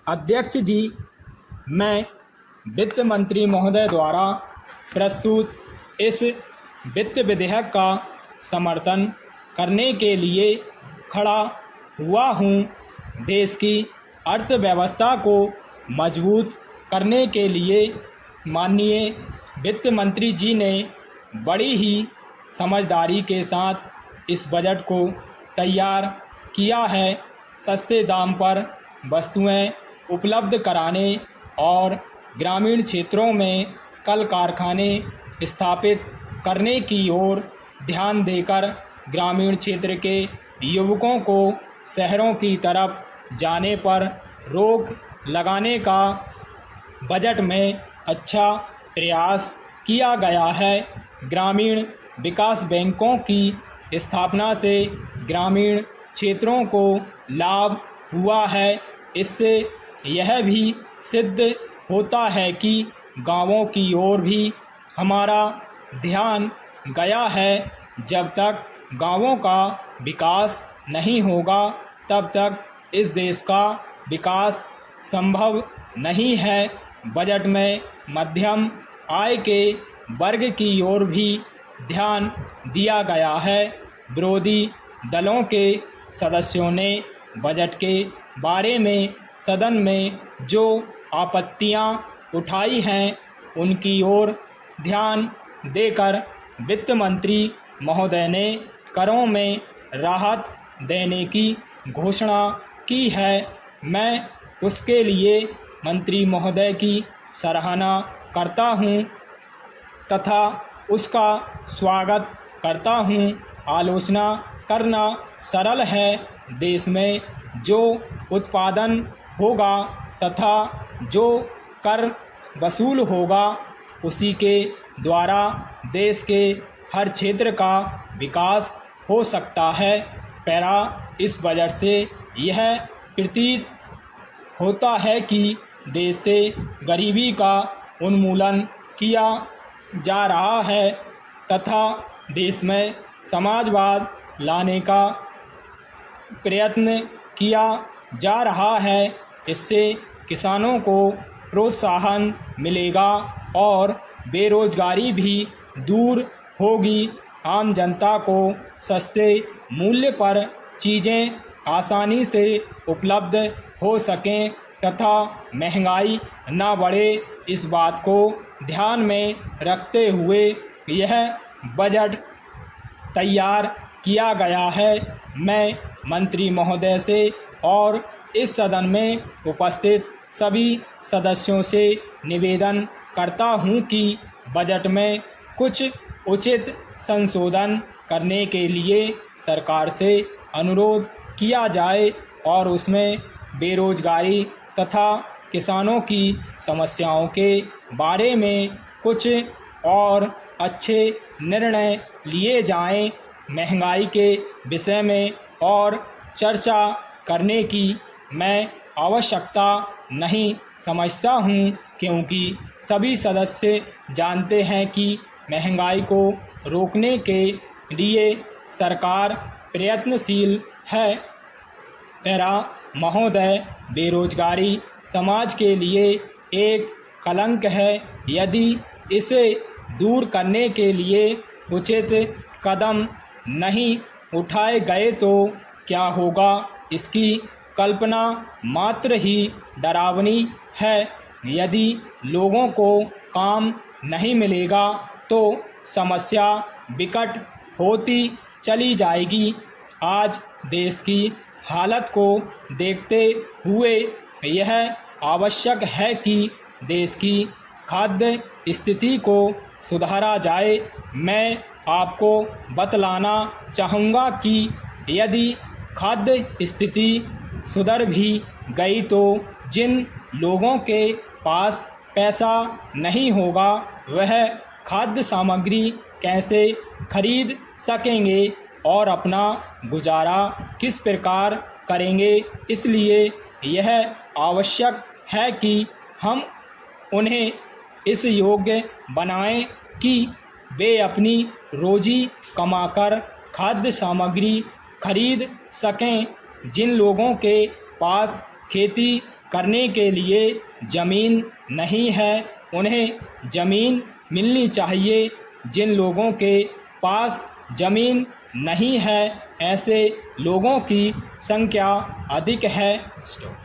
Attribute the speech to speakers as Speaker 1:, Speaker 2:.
Speaker 1: अध्यक्ष जी, मैं वित्त मंत्री महोदय द्वारा प्रस्तुत इस वित्त विधेयक का समर्थन करने के लिए खड़ा हुआ हूँ। देश की अर्थव्यवस्था को मजबूत करने के लिए माननीय वित्त मंत्री जी ने बड़ी ही समझदारी के साथ इस बजट को तैयार किया है। सस्ते दाम पर वस्तुएं उपलब्ध कराने और ग्रामीण क्षेत्रों में कल कारखाने स्थापित करने की ओर ध्यान देकर ग्रामीण क्षेत्र के युवकों को शहरों की तरफ जाने पर रोक लगाने का बजट में अच्छा प्रयास किया गया है। ग्रामीण विकास बैंकों की स्थापना से ग्रामीण क्षेत्रों को लाभ हुआ है। इससे यह भी सिद्ध होता है कि गांवों की ओर भी हमारा ध्यान गया है। जब तक गांवों का विकास नहीं होगा तब तक इस देश का विकास संभव नहीं है। बजट में मध्यम आय के वर्ग की ओर भी ध्यान दिया गया है। विरोधी दलों के सदस्यों ने बजट के बारे में सदन में जो आपत्तियां उठाई हैं उनकी ओर ध्यान देकर वित्त मंत्री महोदय ने करों में राहत देने की घोषणा की है। मैं उसके लिए मंत्री महोदय की सराहना करता हूं तथा उसका स्वागत करता हूं। आलोचना करना सरल है। देश में जो उत्पादन होगा तथा जो कर वसूल होगा उसी के द्वारा देश के हर क्षेत्र का विकास हो सकता है। पैरा इस बजट से यह प्रतीत होता है कि देश से गरीबी का उन्मूलन किया जा रहा है तथा देश में समाजवाद लाने का प्रयत्न किया जा रहा है। इससे किसानों को प्रोत्साहन मिलेगा और बेरोजगारी भी दूर होगी। आम जनता को सस्ते मूल्य पर चीज़ें आसानी से उपलब्ध हो सकें तथा महंगाई न बढ़े, इस बात को ध्यान में रखते हुए यह बजट तैयार किया गया है। मैं मंत्री महोदय से और इस सदन में उपस्थित सभी सदस्यों से निवेदन करता हूं कि बजट में कुछ उचित संशोधन करने के लिए सरकार से अनुरोध किया जाए और उसमें बेरोजगारी तथा किसानों की समस्याओं के बारे में कुछ और अच्छे निर्णय लिए जाएं। महंगाई के विषय में और चर्चा करने की मैं आवश्यकता नहीं समझता हूं, क्योंकि सभी सदस्य जानते हैं कि महंगाई को रोकने के लिए सरकार प्रयत्नशील है। पैरा महोदय, बेरोजगारी समाज के लिए एक कलंक है। यदि इसे दूर करने के लिए उचित कदम नहीं उठाए गए तो क्या होगा, इसकी कल्पना मात्र ही डरावनी है। यदि लोगों को काम नहीं मिलेगा तो समस्या विकट होती चली जाएगी। आज देश की हालत को देखते हुए यह आवश्यक है कि देश की खाद्य स्थिति को सुधारा जाए। मैं आपको बतलाना चाहूँगा कि यदि खाद्य स्थिति सुधर भी गई तो जिन लोगों के पास पैसा नहीं होगा वह खाद्य सामग्री कैसे खरीद सकेंगे और अपना गुजारा किस प्रकार करेंगे। इसलिए यह आवश्यक है कि हम उन्हें इस योग्य बनाएं कि वे अपनी रोजी कमाकर खाद्य सामग्री खरीद सकें। जिन लोगों के पास खेती करने के लिए ज़मीन नहीं है, उन्हें ज़मीन मिलनी चाहिए। जिन लोगों के पास ज़मीन नहीं है, ऐसे लोगों की संख्या अधिक है। स्टॉप।